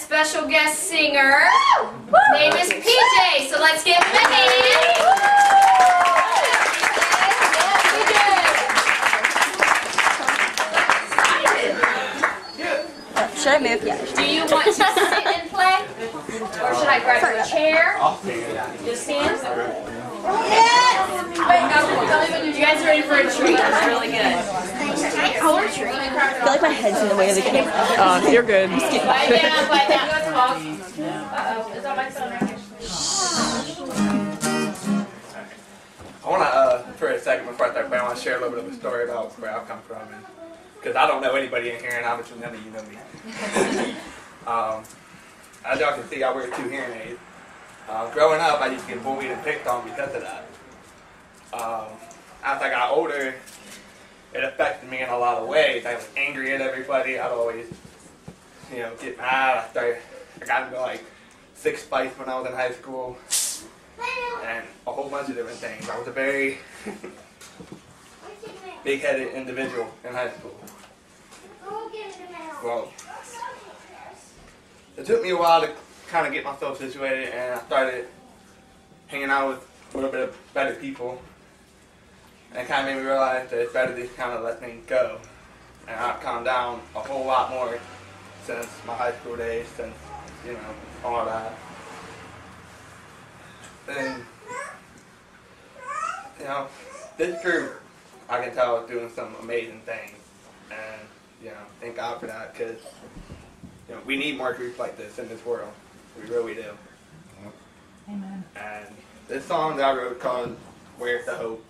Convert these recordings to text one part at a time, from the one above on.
special guest singer. His name is PJ, so let's give him a hand. Should I move? Yeah. Do you want to sit and play? Or should I grab you a chair? Just stand? Wait, no, you guys are ready for a treat. It's really good. Color treat. I feel like my head's in the way of the camera. You're good. Quiet down, quiet down. Uh-oh, it's on my phone right here. I want to, for a second before I start playing, I want to share a little bit of a story about where I've come from. Because I don't know anybody in here, and obviously none of you know me. As y'all can see, I wear 2 hearing aids. Growing up, I used to get bullied and picked on because of that. As I got older, it affected me in a lot of ways. I was angry at everybody. I'd always, get mad. I got into like 6 fights when I was in high school, and a whole bunch of different things. I was a very big-headed individual in high school. Well, it took me a while to kind of get myself situated, and I started hanging out with a little bit of better people, and it kind of made me realize that it's better to kind of let things go. And I've calmed down a whole lot more since my high school days, since, all that. And, this group, I can tell, is doing some amazing things. And, thank God for that, because, we need more groups like this in this world. We really do. Amen. And this song that I wrote called Where's the Hope?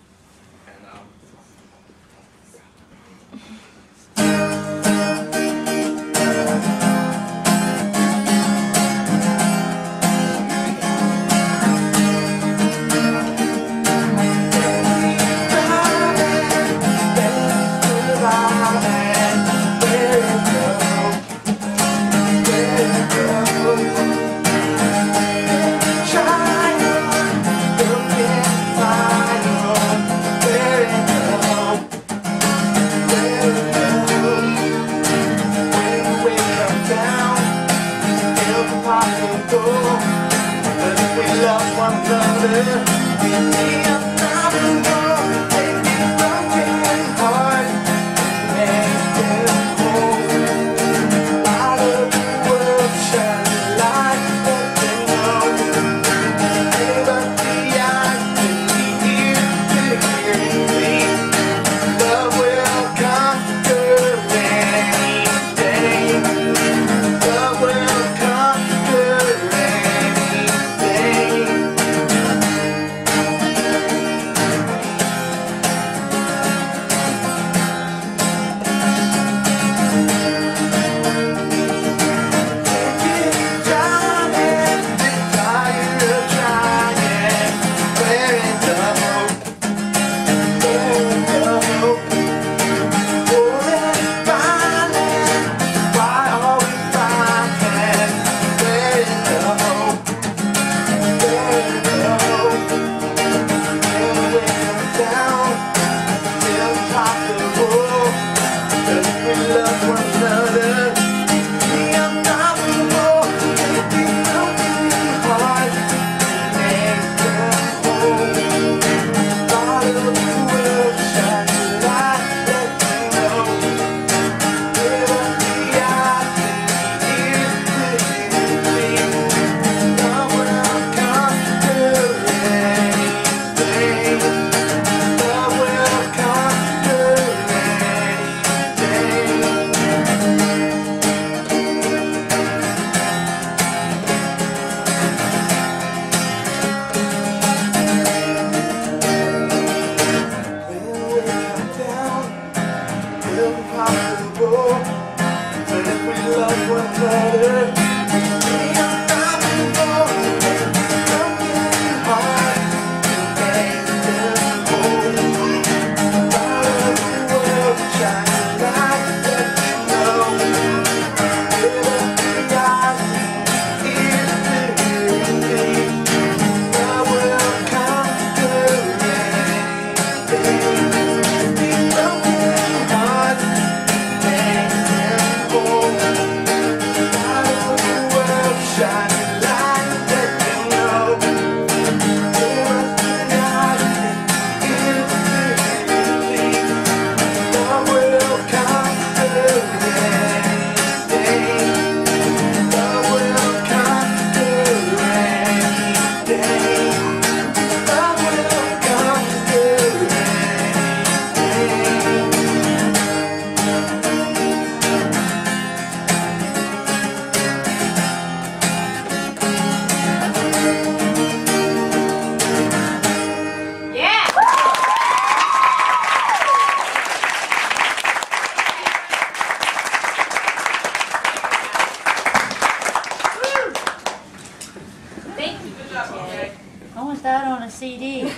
that on a CD.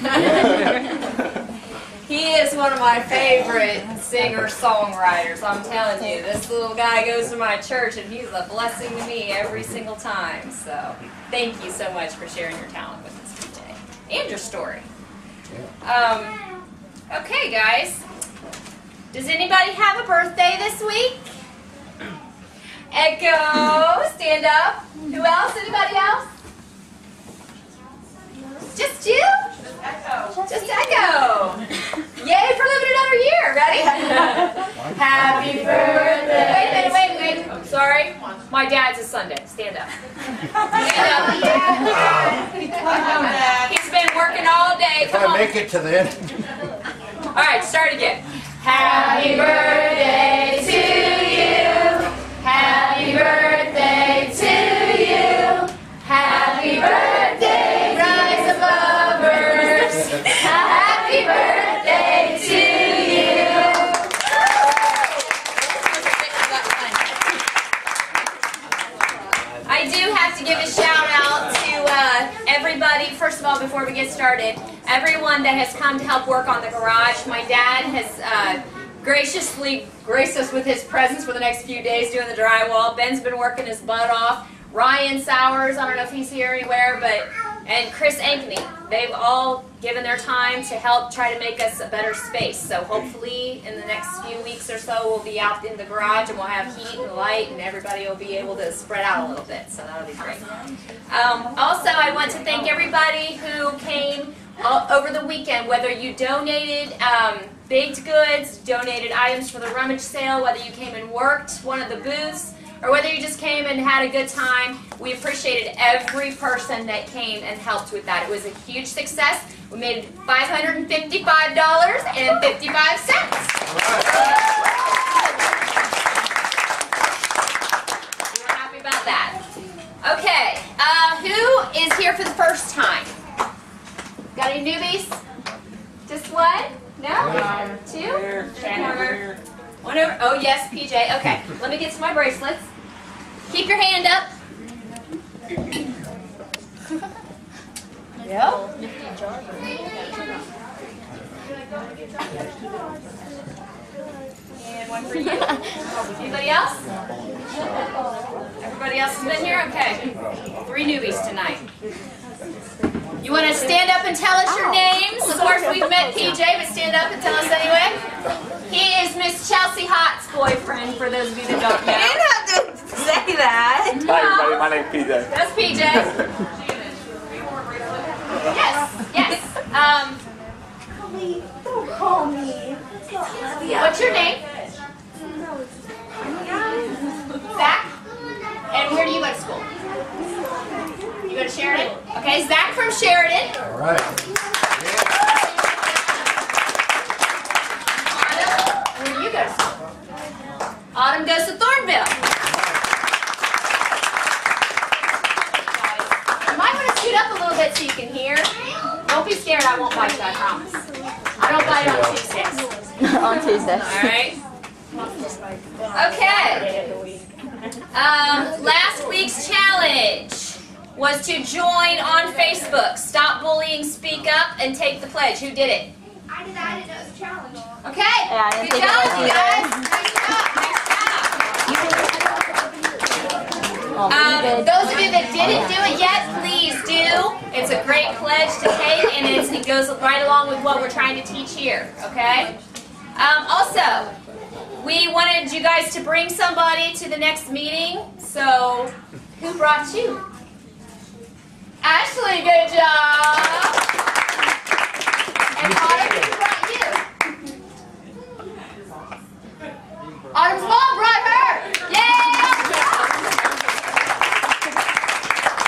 He is one of my favorite singer-songwriters. I'm telling you, this little guy goes to my church and he's a blessing to me every single time. So thank you so much for sharing your talent with us today and your story. Okay, guys. Does anybody have a birthday this week? Echo, stand up. Who else? Anybody else? Just you? Just Echo. Yay for living another year. Ready? Happy birthday. Wait. I'm sorry. My dad's a Sunday. Stand up. Stand up. He's been working all day. If I make it to the end. All right, start again. Happy birthday to you. Happy birthday to you. Happy birthday, RiseAboveers. Happy birthday to you. I do have to give a shout out to everybody. First of all, before we get started, everyone that has come to help work on the garage. My dad has graciously graced us with his presence for the next few days doing the drywall. Ben's been working his butt off. Ryan Sowers, I don't know if he's here anywhere, and Chris Ankney. They've all given their time to help try to make us a better space. So hopefully in the next few weeks or so we'll be out in the garage and we'll have heat and light and everybody will be able to spread out a little bit. So that'll be great. Also, I want to thank everybody who came over the weekend, whether you donated baked goods, donated items for the rummage sale, whether you came and worked one of the booths, or whether you just came and had a good time. We appreciated every person that came and helped with that. It was a huge success. We made $555.55. We're happy about that. Okay, who is here for the first time? Got any newbies? Just one? No? Two? One over. Oh, yes, PJ. Okay, let me get to my bracelets. Keep your hand up. Yep. And one for you. Anybody else? Everybody else has been here? Okay. 3 newbies tonight. You want to stand up and tell us your names? Of course, we've met PJ, but stand up and tell us anyway. He is Miss Chelsea Hott's boyfriend, for those of you that don't know. You didn't have to say that. Hi everybody, my name's PJ. That's PJ. Yes. Don't call me. What's your name? Zach? And where do you go to school? You go to Sheridan? Okay, Zach from Sheridan. All right. Autumn, where do you go to school? Autumn goes to Thornville. You might want to scoot up a little bit so you can hear. Don't be scared, I won't bite you, I promise. I don't bite on Tuesdays. On Tuesday. Alright. Okay. Last week's challenge was to join on Facebook. Stop bullying, speak up, and take the pledge. Who did it? I didn't know it was a challenge. Okay. Yeah, I didn't Good think job, it was you guys. Nice job. Those of you that didn't do it yet, please do. It's a great pledge to take, and it goes right along with what we're trying to teach here. Okay. Also, we wanted you guys to bring somebody to the next meeting. So, who brought you? Ashley, good job. And Autumn, who brought you? Autumn's mom brought her. Yay!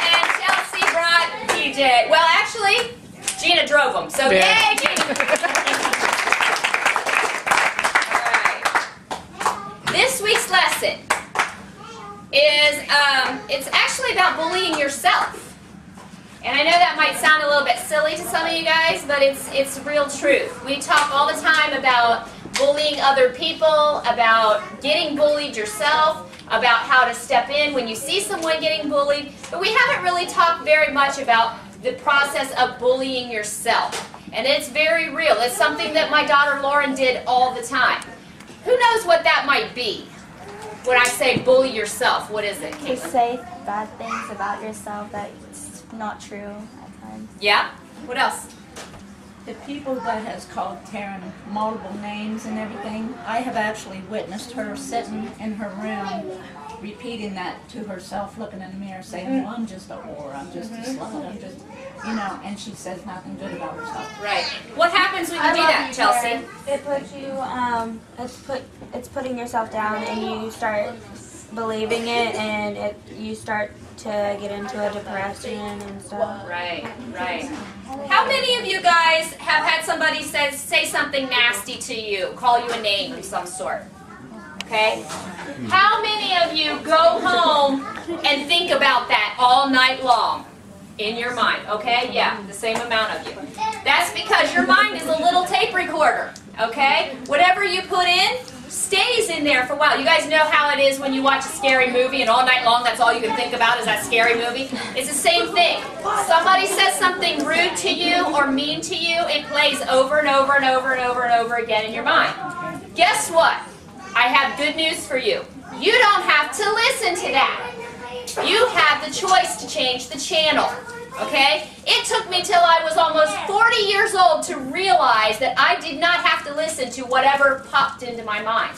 And Chelsea brought PJ. Well, actually, Gina drove them. So, yay, Gina. This week's lesson is, it's actually about bullying yourself. And I know that might sound a little bit silly to some of you guys, but it's real truth. We talk all the time about bullying other people, about getting bullied yourself, about how to step in when you see someone getting bullied, but we haven't really talked very much about the process of bullying yourself. And it's very real. It's something that my daughter Lauren did all the time. Who knows what that might be? When I say bully yourself, what is it, To Caitlin? say bad things about yourself that's not true at times. Yeah? What else? The people that has called Taryn multiple names and everything, I have actually witnessed her sitting in her room repeating that to herself, looking in the mirror, saying, well, I'm just a whore, I'm just a slut, I'm just, you know, and she says nothing good about herself. Right. What happens when you do that, Chelsea? It puts you, it's putting yourself down, and you start believing it, and you start to get into a depression and stuff. Right, right. How many of you guys have had somebody say something nasty to you, call you a name of some sort? Okay? How many of you go home and think about that all night long in your mind? Okay? Yeah, the same amount of you. That's because your mind is a little tape recorder. Okay? Whatever you put in stays in there for a while. You guys know how it is when you watch a scary movie and all night long that's all you can think about is that scary movie? It's the same thing. Somebody says something rude to you or mean to you, it plays over and over and over and over and over again in your mind. Guess what? I have good news for you. You don't have to listen to that. You have the choice to change the channel. Okay? It took me till I was almost 40 years old to realize that I did not have to listen to whatever popped into my mind.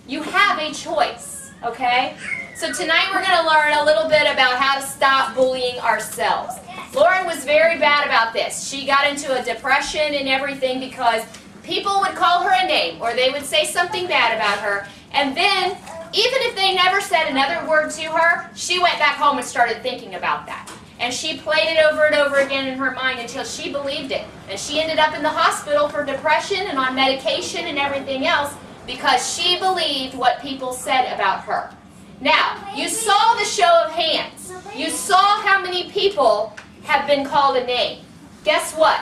You have a choice. Okay? So tonight we're going to learn a little bit about how to stop bullying ourselves. Lauren was very bad about this. She got into a depression and everything because people would call her a name or they would say something bad about her. And then, even if they never said another word to her, she went back home and started thinking about that. And she played it over and over again in her mind until she believed it. And she ended up in the hospital for depression and on medication and everything else because she believed what people said about her. Now, you saw the show of hands. You saw how many people have been called a name. Guess what?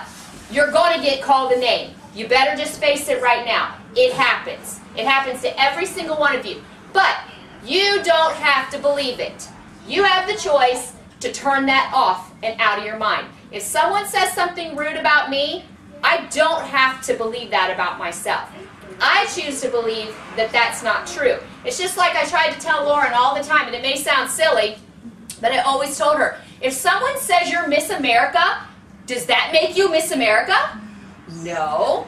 You're going to get called a name. You better just face it right now. It happens. It happens to every single one of you. But you don't have to believe it. You have the choice to turn that off and out of your mind. If someone says something rude about me, I don't have to believe that about myself. I choose to believe that that's not true. It's just like I tried to tell Lauren all the time, and it may sound silly, but I always told her, if someone says you're Miss America, does that make you Miss America? No.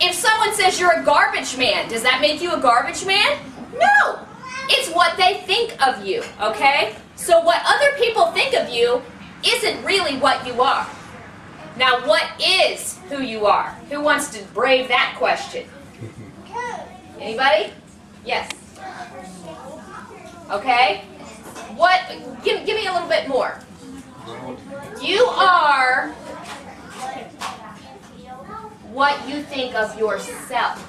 If someone says you're a garbage man, does that make you a garbage man? No. It's what they think of you, okay? So what other people think of you isn't really what you are. Now, what is who you are? Who wants to brave that question? Anybody? Yes. Okay. What? Give me a little bit more. You are what you think of yourself.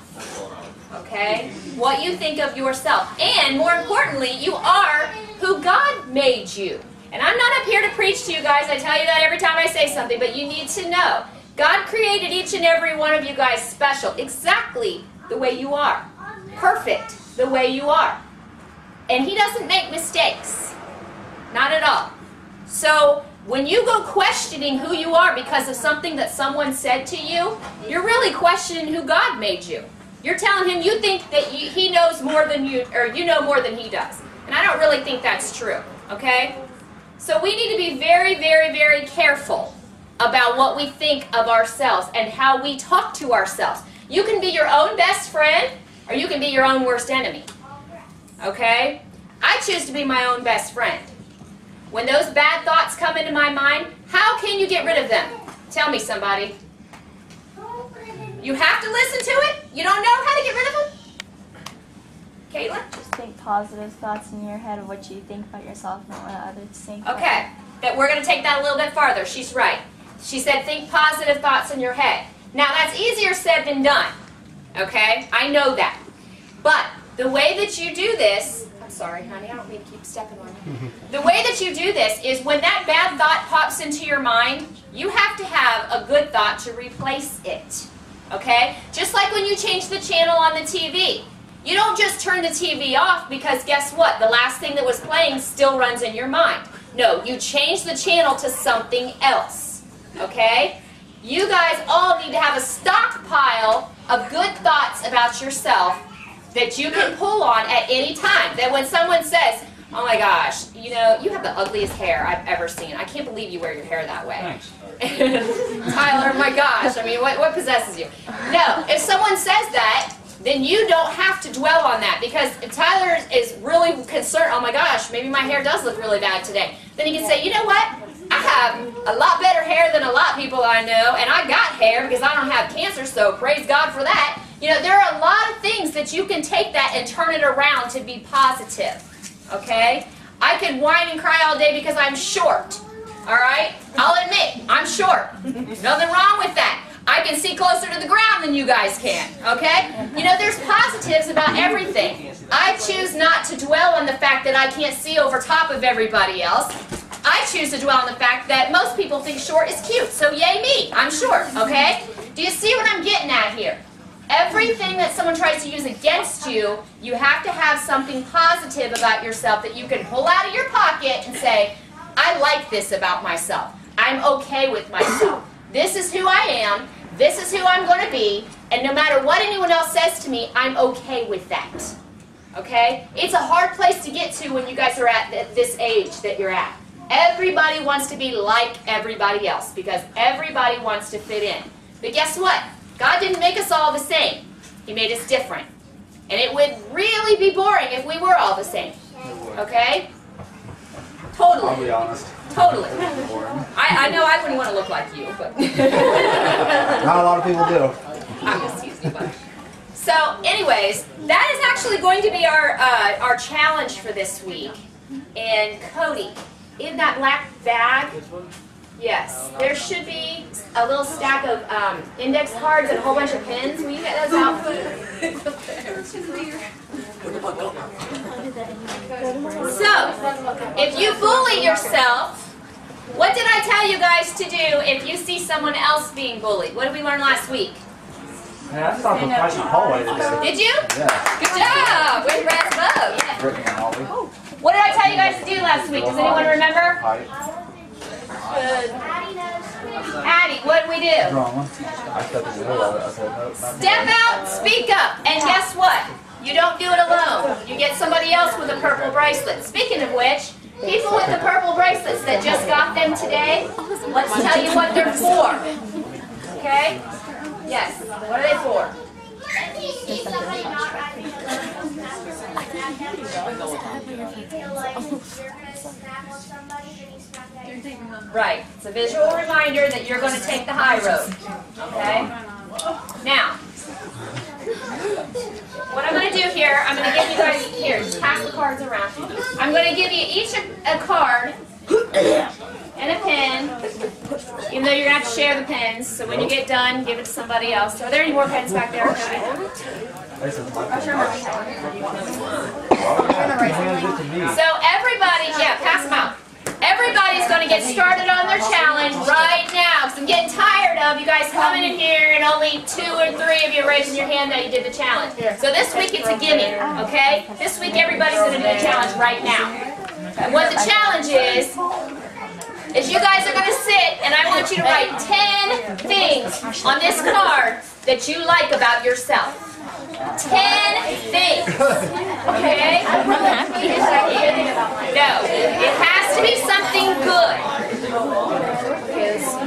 Okay? What you think of yourself. And more importantly, you are who God made you. And I'm not up here to preach to you guys. I tell you that every time I say something, but you need to know. God created each and every one of you guys special, exactly the way you are. Perfect the way you are. And He doesn't make mistakes. Not at all. So when you go questioning who you are because of something that someone said to you, you're really questioning who God made you. You're telling Him you think that He knows more than you, or you know more than He does. And I don't really think that's true, okay? So we need to be very, very, very careful about what we think of ourselves and how we talk to ourselves. You can be your own best friend, or you can be your own worst enemy, okay? I choose to be my own best friend. When those bad thoughts come into my mind, how can you get rid of them? Tell me, somebody. You have to listen to it? You don't know how to get rid of them? Caitlin? Just think positive thoughts in your head of what you think about yourself, not what others think. Okay, that we're going to take that a little bit farther. She's right. She said think positive thoughts in your head. Now that's easier said than done. Okay? I know that. But the way that you do this, I'm sorry, honey, I don't mean to keep stepping on you. The way that you do this is when that bad thought pops into your mind, you have to have a good thought to replace it. Okay? Just like when you change the channel on the TV. You don't just turn the TV off because guess what? The last thing that was playing still runs in your mind. No, you change the channel to something else. Okay? You guys all need to have a stockpile of good thoughts about yourself that you can pull on at any time. That when someone says, oh my gosh, you know, you have the ugliest hair I've ever seen. I can't believe you wear your hair that way. Thanks. Tyler, my gosh, I mean, what possesses you? No, if someone says that, then you don't have to dwell on that, because if Tyler is really concerned, oh my gosh, maybe my hair does look really bad today, then he can say, you know what? I have a lot better hair than a lot of people I know, and I got hair because I don't have cancer, so praise God for that. You know, there are a lot of things that you can take that and turn it around to be positive, okay? I could whine and cry all day because I'm short, all right? I'll admit, I'm short. Nothing wrong with that. I can see closer to the ground than you guys can, okay? You know, there's positives about everything. I choose not to dwell on the fact that I can't see over top of everybody else. I choose to dwell on the fact that most people think short is cute, so yay me, I'm short, okay? Do you see what I'm getting at here? Everything that someone tries to use against you, you have to have something positive about yourself that you can pull out of your pocket and say, I like this about myself. I'm okay with myself. This is who I am. This is who I'm going to be. And no matter what anyone else says to me, I'm okay with that. Okay? It's a hard place to get to when you guys are at this age that you're at. Everybody wants to be like everybody else because everybody wants to fit in. But guess what? God didn't make us all the same. He made us different. And it would really be boring if we were all the same. Okay? Totally. I'll be honest. Totally. I know I wouldn't want to look like you, but Not a lot of people do. I'm just teasing you. So, anyways, that is actually going to be our challenge for this week. And Cody, in that black bag, yes, there should be a little stack of index cards and a whole bunch of pins. Will you get those out? So, if you bully yourself, what did I tell you guys to do if you see someone else being bullied? What did we learn last week? Yeah, I stopped with fighting in the hallway today. Did you? Yeah. Good job! With Rise Above. Brittany and Holly. What did I tell you guys to do last week? Does anyone remember? Fight. Addie, what did we do? Drama. I stepped in the middle of it. I said, nope, not me. Step out, speak up, and guess what? You don't do it alone. You get somebody else with a purple bracelet. Speaking of which, people with the purple bracelets that just got them today, let's tell you what they're for. Okay? Yes. What are they for? Right. It's a visual reminder that you're going to take the high road. Okay? Now, what I'm going to do here, I'm going to give you guys, here, just pass the cards around. I'm going to give you each a card and a pen, even though you're going to have to share the pens, so when you get done, give it to somebody else. Are there any more pens back there? So everybody, yeah, pass them out. Everybody's going to get started on their challenge right now, because I'm getting tired of you guys coming in here and only 2 or 3 of you raising your hand that you did the challenge. So this week it's a gimme, okay? This week everybody's going to do the challenge right now. And what the challenge is you guys are going to sit and I want you to write 10 things on this card that you like about yourself. 10 things. Okay? No, it has to be something good.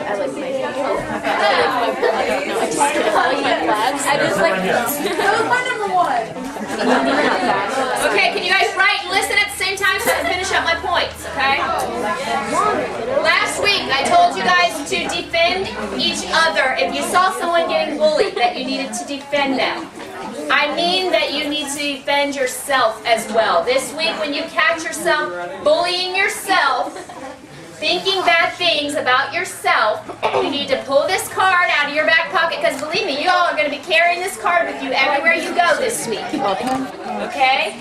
That was my number 1. Okay, can you guys write and listen at the same time so I can finish up my points, okay? Last week I told you guys to defend each other. If you saw someone getting bullied, that you needed to defend them. I mean that you need to defend yourself as well. This week when you catch yourself bullying yourself, thinking bad things about yourself, you need to pull this card out of your back pocket, because believe me, you all are going to be carrying this card with you everywhere you go this week. Okay?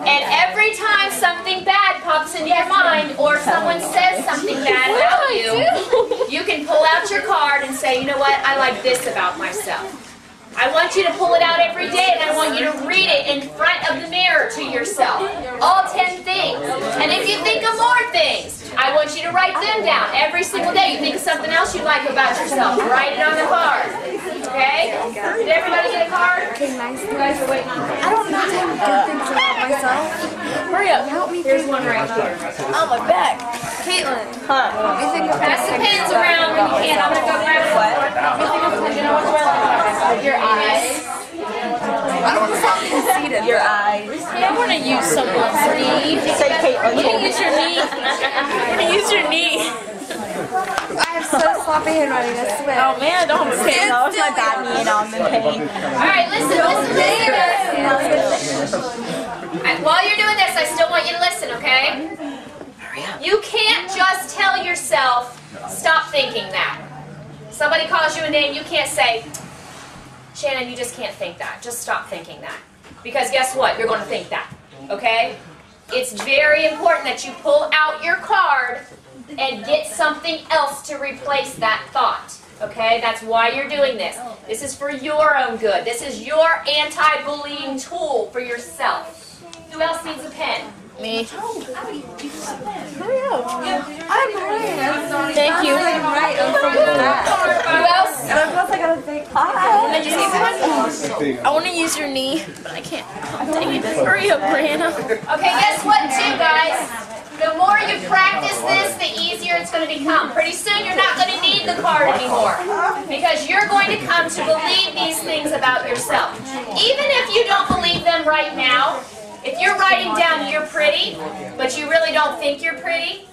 And every time something bad pops into your mind or someone says something bad about you, you can pull out your card and say, you know what, I like this about myself. I want you to pull it out every day, and I want you to read it in front of the mirror to yourself. All 10 things. And if you think of more things, I want you to write them down every single day. You think of something else you like about yourself. Write it on the card. Okay? Did everybody get a card? Okay, nice. You guys are waiting on me. I don't know how to good things about myself. Hurry up. Help me. Here's one right here. On my back. Caitlin. You think of Pass the pens around when you can. I'm going to go grab it. You know what's wrong? Your eyes. your eyes? I want to use someone's knee. Say Caitlin. Let me use your knee. I'm going to use your knee. I have so sloppy handwriting, I swear. Oh man, don't have a pain. No, it's my bad knee and I'm in pain. Alright, listen. While you're doing this, I still want you to listen, okay? You can't just tell yourself, stop thinking that. Somebody calls you a name, you can't say, Shannon, you just can't think that. Just stop thinking that. Because guess what? You're going to think that. Okay? It's very important that you pull out your card and get something else to replace that thought. Okay? That's why you're doing this. This is for your own good. This is your anti-bullying tool for yourself. Who else needs a pen? Me. Hurry up. I'm right. Thank you. I'm right. I'm from the back. Who else? And of course I gotta think. Did you see one? I want to use your knee, but I can't. Oh, dang it. Hurry up, Brianna. Okay, guess what too, guys? The more you practice this, the easier it's going to become. Pretty soon you're not going to need the card anymore because you're going to come to believe these things about yourself. Even if you don't believe them right now, if you're writing down you're pretty, but you really don't think you're pretty,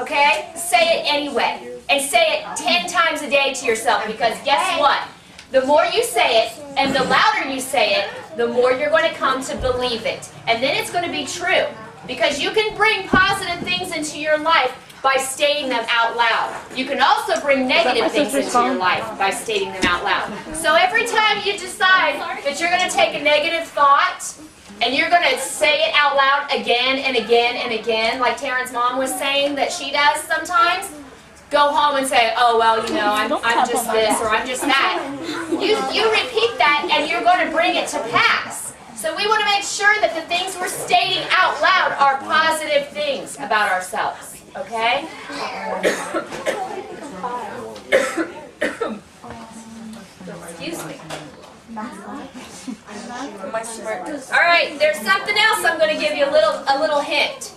okay, say it anyway. And say it 10 times a day to yourself because guess what? The more you say it and the louder you say it, the more you're going to come to believe it. And then it's going to be true. Because you can bring positive things into your life by stating them out loud. You can also bring negative things into your life by stating them out loud. So every time you decide that you're going to take a negative thought and you're going to say it out loud again and again and again, like Taryn's mom was saying that she does sometimes, go home and say, oh, well, you know, I'm just this or I'm just that. You repeat that and you're going to bring it to pass. So we want to make sure that the things we're stating out loud are positive things about ourselves, okay? Excuse me. All right, there's something else I'm going to give you a little hint.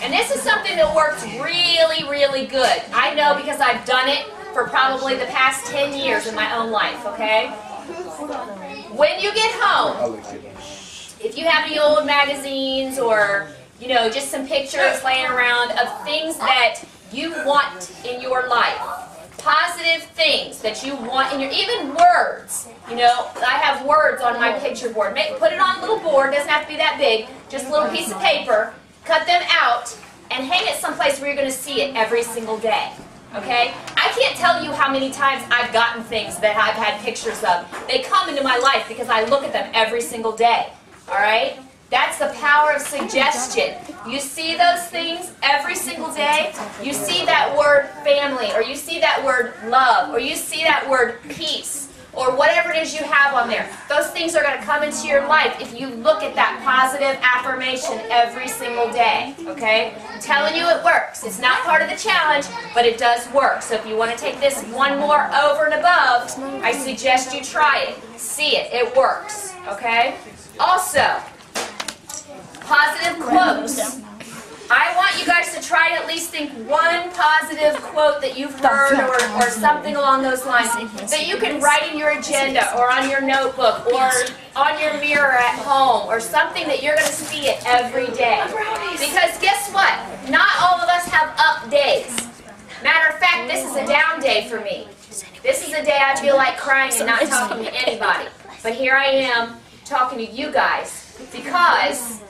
And this is something that works really, really good. I know because I've done it for probably the past 10 years in my own life, okay? When you get home, if you have any old magazines or, you know, just some pictures laying around of things that you want in your life, positive things that you want in your, even words, you know, I have words on my picture board. Put it on a little board, doesn't have to be that big, just a little piece of paper, cut them out, and hang it someplace where you're going to see it every single day. Okay? I can't tell you how many times I've gotten things that I've had pictures of. They come into my life because I look at them every single day. Alright? That's the power of suggestion. You see those things every single day. You see that word family, or you see that word love, or you see that word peace, or whatever it is you have on there. Those things are going to come into your life if you look at that positive affirmation every single day. Okay? I'm telling you it works. It's not part of the challenge, but it does work. So if you want to take this one more over and above, I suggest you try it. See it. It works. Okay? Also, positive quotes. I want you guys to try to at least think one positive quote that you've heard or something along those lines that you can write in your agenda or on your notebook or on your mirror at home or something that you're going to see it every day. Because guess what? Not all of us have up days. Matter of fact, this is a down day for me. This is a day I feel like crying and not talking to anybody. But here I am talking to you guys because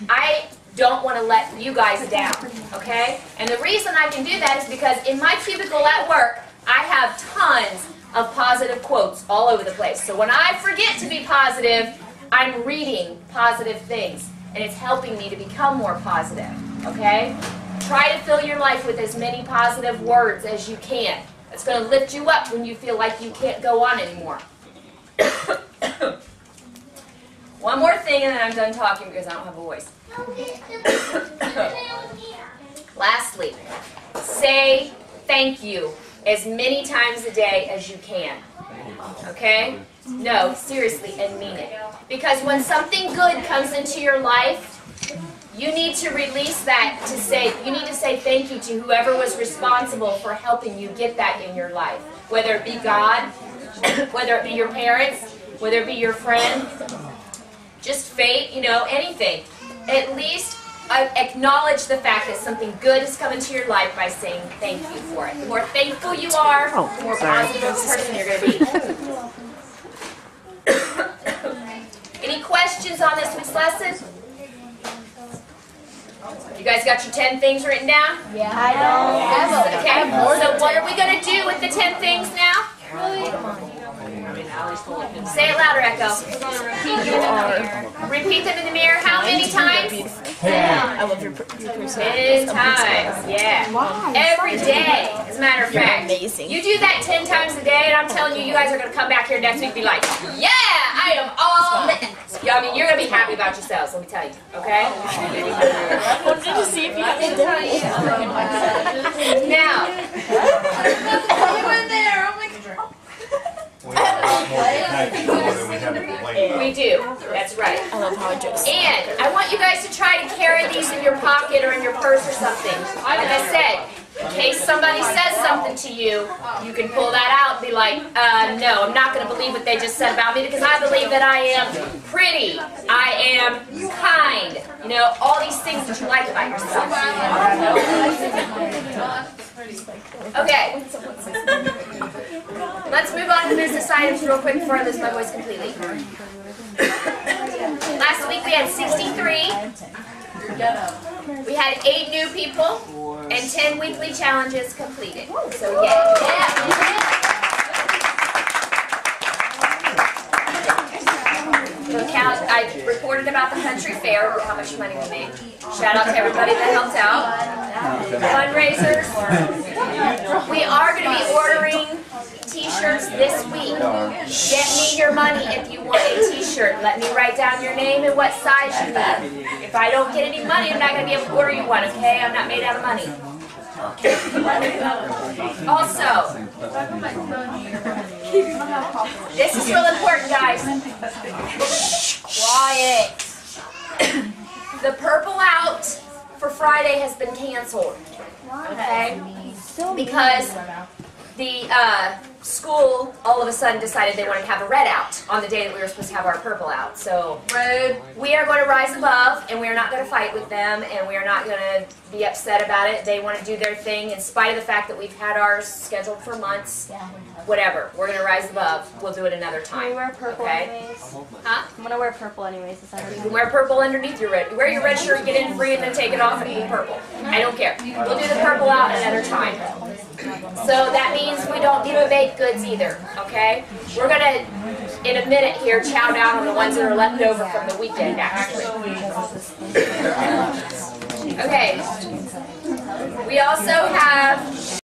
I don't want to let you guys down, okay? And the reason I can do that is because in my cubicle at work, I have tons of positive quotes all over the place. So when I forget to be positive, I'm reading positive things, and it's helping me to become more positive, okay? Try to fill your life with as many positive words as you can. It's going to lift you up when you feel like you can't go on anymore. One more thing and then I'm done talking because I don't have a voice. Lastly, say thank you as many times a day as you can. Okay? No, seriously, and mean it. Because when something good comes into your life, you need to release that to say, you need to say thank you to whoever was responsible for helping you get that in your life. Whether it be God, whether it be your parents, whether it be your friend, just fate, you know, anything. At least acknowledge the fact that something good has come into your life by saying thank you for it. The more thankful you are, the more positive person you're going to be. Any questions on this week's lesson? You guys got your 10 things written down? Yeah. I don't. Okay, so what are we going to do with the 10 things now? Say it louder, Echo. Repeat them in the mirror. How many times? 10 times. Yeah. Every day, as a matter of fact. You do that 10 times a day, and I'm telling you, you guys are going to come back here next week and be like, yeah, I am all that. Yeah, I mean, you're going to be happy about yourselves, let me tell you. Okay? I wanted to see if you had the Now. You went there. Oh my God. We do. That's right. I love how I just. And I want you guys to try to carry these in your pocket or in your purse or something. Like I said, in case somebody says something to you, you can pull that out and be like, no, I'm not going to believe what they just said about me because I believe that I am pretty, I am kind, you know, all these things that you like about yourself. Okay. Let's move on to the business items real quick before I lose my voice completely. Last week we had 63. We had 8 new people and 10 weekly challenges completed. So yeah. I reported about the country fair, how much money we made. Shout out to everybody that helped out. Fundraisers. We are going to be ordering t-shirts this week. Get me your money if you want a t-shirt. Let me write down your name and what size you need. If I don't get any money, I'm not going to be able to order you one, okay? I'm not made out of money. Also, this is real important, guys. Quiet. The purple out for Friday has been canceled, okay? Because the school all of a sudden decided they wanted to have a red out on the day that we were supposed to have our purple out. So we are going to rise above, and we are not going to fight with them, and we are not going to be upset about it. They want to do their thing in spite of the fact that we've had ours scheduled for months. Whatever. We're going to rise above. We'll do it another time. Can we wear purple anyways? Huh? I'm going to wear purple anyways. You can wear purple underneath your red. Wear your red shirt, get in free, and then take it off and be purple. I don't care. We'll do the purple out another time. So that means we don't do baked goods either, okay? We're going to, in a minute here, chow down on the ones that are left over from the weekend, actually. Okay. We also have